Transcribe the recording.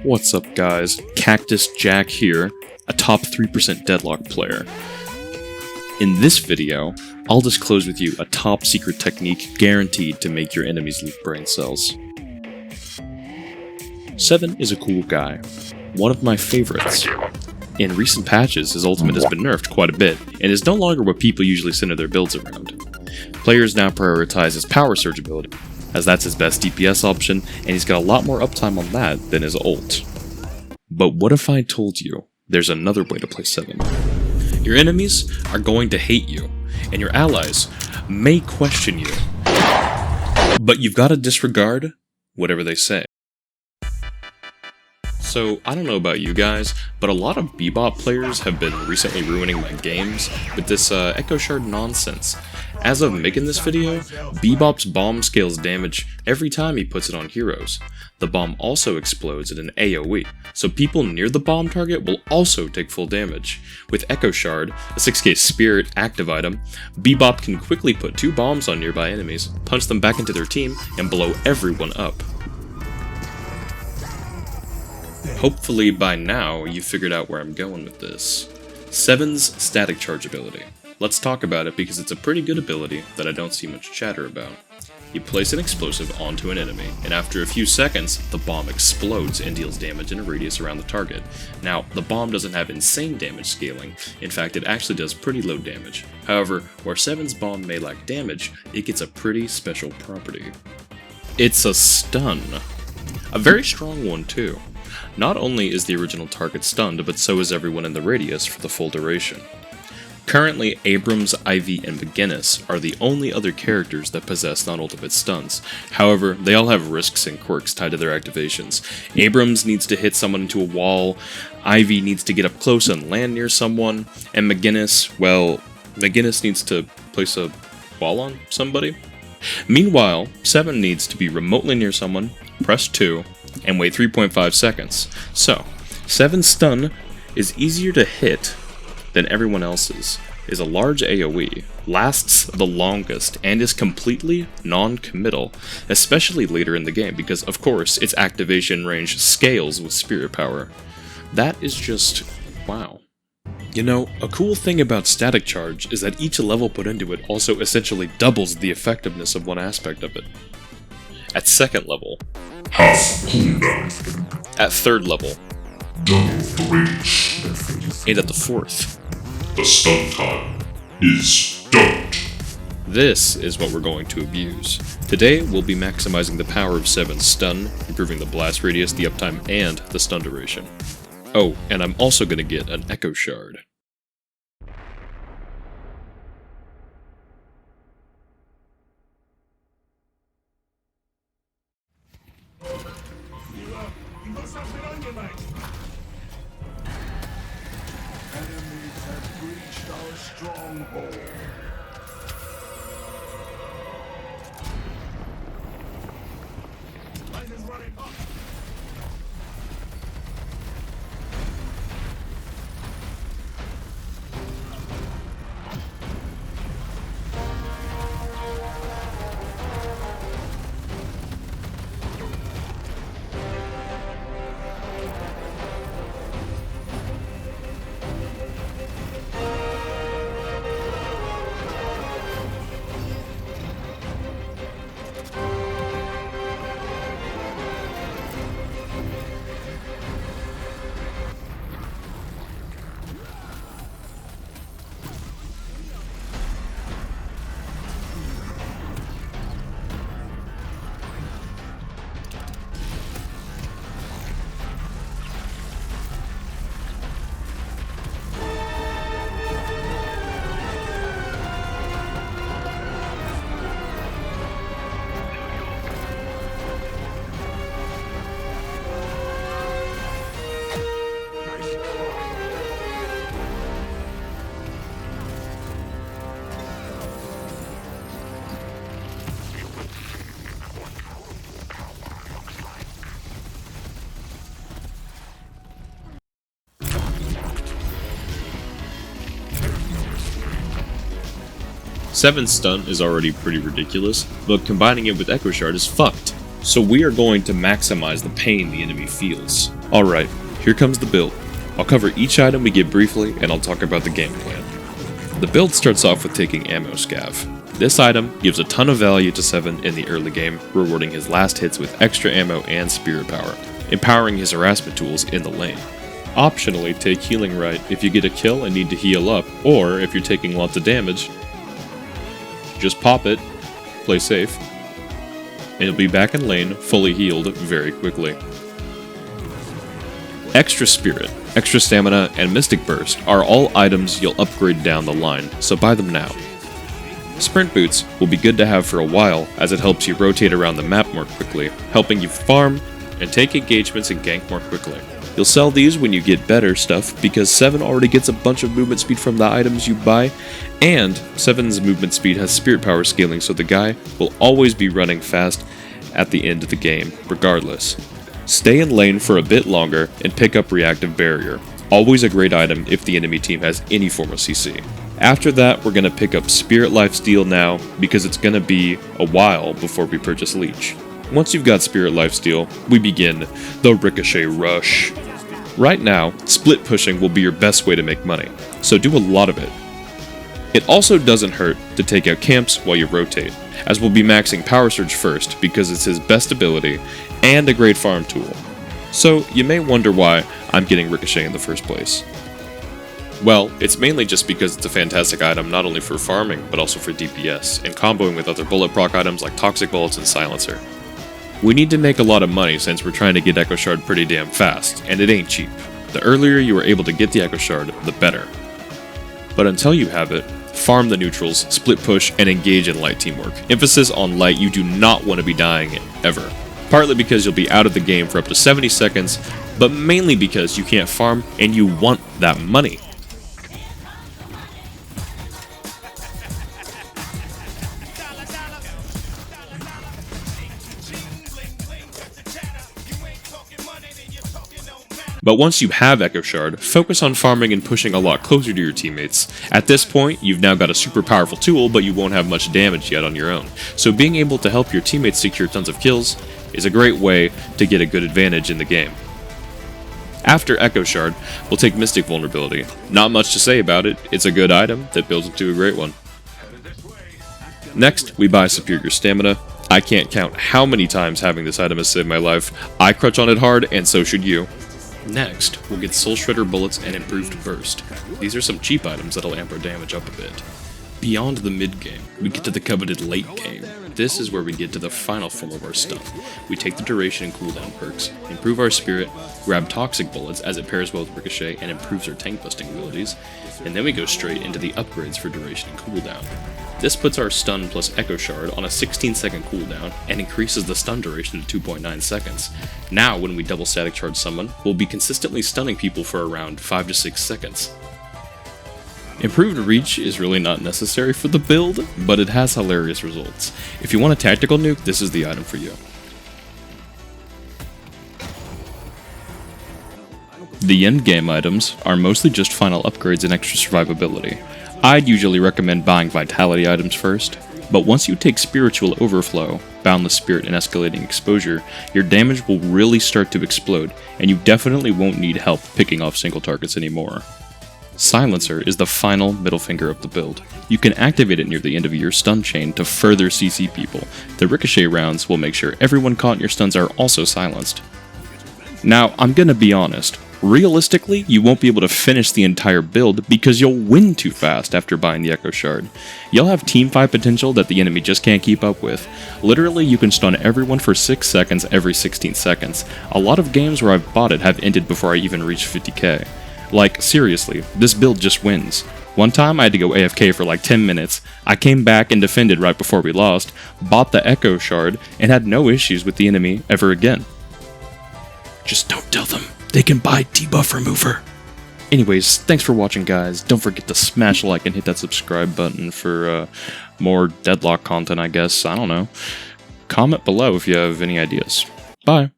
What's up guys, Cactus Jack here, a top 3% Deadlock player. In this video, I'll disclose with you a top secret technique guaranteed to make your enemies lose brain cells. 7 is a cool guy, one of my favorites. In recent patches, his ultimate has been nerfed quite a bit, and is no longer what people usually center their builds around. Players now prioritize his power surge ability, as that's his best DPS option, and he's got a lot more uptime on that than his ult. But what if I told you there's another way to play 7? Your enemies are going to hate you, and your allies may question you, but you've got to disregard whatever they say. So, I don't know about you guys, but a lot of bebop players have been recently ruining my games with this Echo Shard nonsense. As of making this video, Bebop's bomb scales damage every time he puts it on heroes. The bomb also explodes at an AoE, so people near the bomb target will also take full damage. With Echo Shard, a 6k spirit active item, Bebop can quickly put 2 bombs on nearby enemies, punch them back into their team, and blow everyone up. Hopefully by now you've figured out where I'm going with this. 7's static charge ability. Let's talk about it because it's a pretty good ability that I don't see much chatter about. You place an explosive onto an enemy, and after a few seconds, the bomb explodes and deals damage in a radius around the target. Now, the bomb doesn't have insane damage scaling, in fact it actually does pretty low damage. However, where 7's bomb may lack damage, it gets a pretty special property. It's a stun. A very strong one too. Not only is the original target stunned, but so is everyone in the radius for the full duration. Currently, Abrams, Ivy, and McGinnis are the only other characters that possess non-ultimate stuns. However, they all have risks and quirks tied to their activations. Abrams needs to hit someone into a wall, Ivy needs to get up close and land near someone, and McGinnis, well, McGinnis needs to place a wall on somebody. Meanwhile, 7 needs to be remotely near someone, press 2, and wait 3.5 seconds. So, 7's stun is easier to hit than everyone else's, is a large AoE, lasts the longest, and is completely non-committal, especially later in the game because, of course, its activation range scales with spirit power. That is just wow. You know, a cool thing about static charge is that each level put into it also essentially doubles the effectiveness of one aspect of it. At 2nd level, half cooldown. At 3rd level, double the range. And at the 4th, the stun time is doubled. This is what we're going to abuse. Today, we'll be maximizing the power of 7's stun, improving the blast radius, the uptime, and the stun duration. Oh, and I'm also going to get an Echo Shard. Enemies have breached our stronghold. Light is running up. Seven's stun is already pretty ridiculous, but combining it with Echo Shard is fucked. So we are going to maximize the pain the enemy feels. Alright, here comes the build. I'll cover each item we get briefly, and I'll talk about the game plan. The build starts off with taking Ammo Scav. This item gives a ton of value to 7 in the early game, rewarding his last hits with extra ammo and spirit power, empowering his harassment tools in the lane. Optionally, take Healing Right if you get a kill and need to heal up, or if you're taking lots of damage, just pop it, play safe, and you'll be back in lane fully healed very quickly. Extra Spirit, Extra Stamina, and Mystic Burst are all items you'll upgrade down the line, so buy them now. Sprint Boots will be good to have for a while, as it helps you rotate around the map more quickly, helping you farm and take engagements and gank more quickly. You'll sell these when you get better stuff, because 7 already gets a bunch of movement speed from the items you buy, and 7's movement speed has spirit power scaling, so the guy will always be running fast at the end of the game, regardless. Stay in lane for a bit longer and pick up Reactive Barrier, always a great item if the enemy team has any form of CC. After that, we're going to pick up Spirit Lifesteal now, because it's going to be a while before we purchase Leech. Once you've got Spirit Lifesteal, we begin the Ricochet Rush. Right now, split pushing will be your best way to make money, so do a lot of it. It also doesn't hurt to take out camps while you rotate, as we'll be maxing Power Surge first because it's his best ability and a great farm tool. So you may wonder why I'm getting Ricochet in the first place. Well, it's mainly just because it's a fantastic item not only for farming, but also for DPS, and comboing with other bullet proc items like Toxic Bullets and Silencer. We need to make a lot of money since we're trying to get Echo Shard pretty damn fast, and it ain't cheap. The earlier you are able to get the Echo Shard, the better. But until you have it, farm the neutrals, split push, and engage in light teamwork. Emphasis on light, you do not want to be dying ever. Partly because you'll be out of the game for up to 70 seconds, but mainly because you can't farm and you want that money. But once you have Echo Shard, focus on farming and pushing a lot closer to your teammates. At this point, you've now got a super powerful tool, but you won't have much damage yet on your own. So being able to help your teammates secure tons of kills is a great way to get a good advantage in the game. After Echo Shard, we'll take Mystic Vulnerability. Not much to say about it, it's a good item that builds into a great one. Next, we buy Superior Stamina. I can't count how many times having this item has saved my life. I crutch on it hard, and so should you. Next, we'll get Soul Shredder Bullets and Improved Burst. These are some cheap items that'll amp our damage up a bit. Beyond the mid-game, we get to the coveted late game. This is where we get to the final form of our stun. We take the duration and cooldown perks, improve our spirit, grab Toxic Bullets as it pairs well with Ricochet and improves our tank busting abilities, and then we go straight into the upgrades for duration and cooldown. This puts our stun plus Echo Shard on a 16-second cooldown and increases the stun duration to 2.9 seconds. Now, when we double static charge someone, we'll be consistently stunning people for around 5 to 6 seconds. Improved reach is really not necessary for the build, but it has hilarious results. If you want a tactical nuke, this is the item for you. The endgame items are mostly just final upgrades and extra survivability. I'd usually recommend buying vitality items first, but once you take Spiritual Overflow, Boundless Spirit, and Escalating Exposure, your damage will really start to explode, and you definitely won't need help picking off single targets anymore. Silencer is the final middle finger of the build. You can activate it near the end of your stun chain to further CC people. The Ricochet rounds will make sure everyone caught in your stuns are also silenced. Now, I'm gonna be honest. Realistically, you won't be able to finish the entire build because you'll win too fast after buying the Echo Shard. You'll have teamfight potential that the enemy just can't keep up with. Literally, you can stun everyone for 6 seconds every 16 seconds. A lot of games where I've bought it have ended before I even reached 50k. Like, seriously, this build just wins. One time I had to go AFK for like 10 minutes, I came back and defended right before we lost, bought the Echo Shard, and had no issues with the enemy ever again. Just don't tell them they can buy debuff remover. Anyways, thanks for watching, guys. Don't forget to smash like and hit that subscribe button for more Deadlock content, I guess. I don't know. Comment below if you have any ideas. Bye.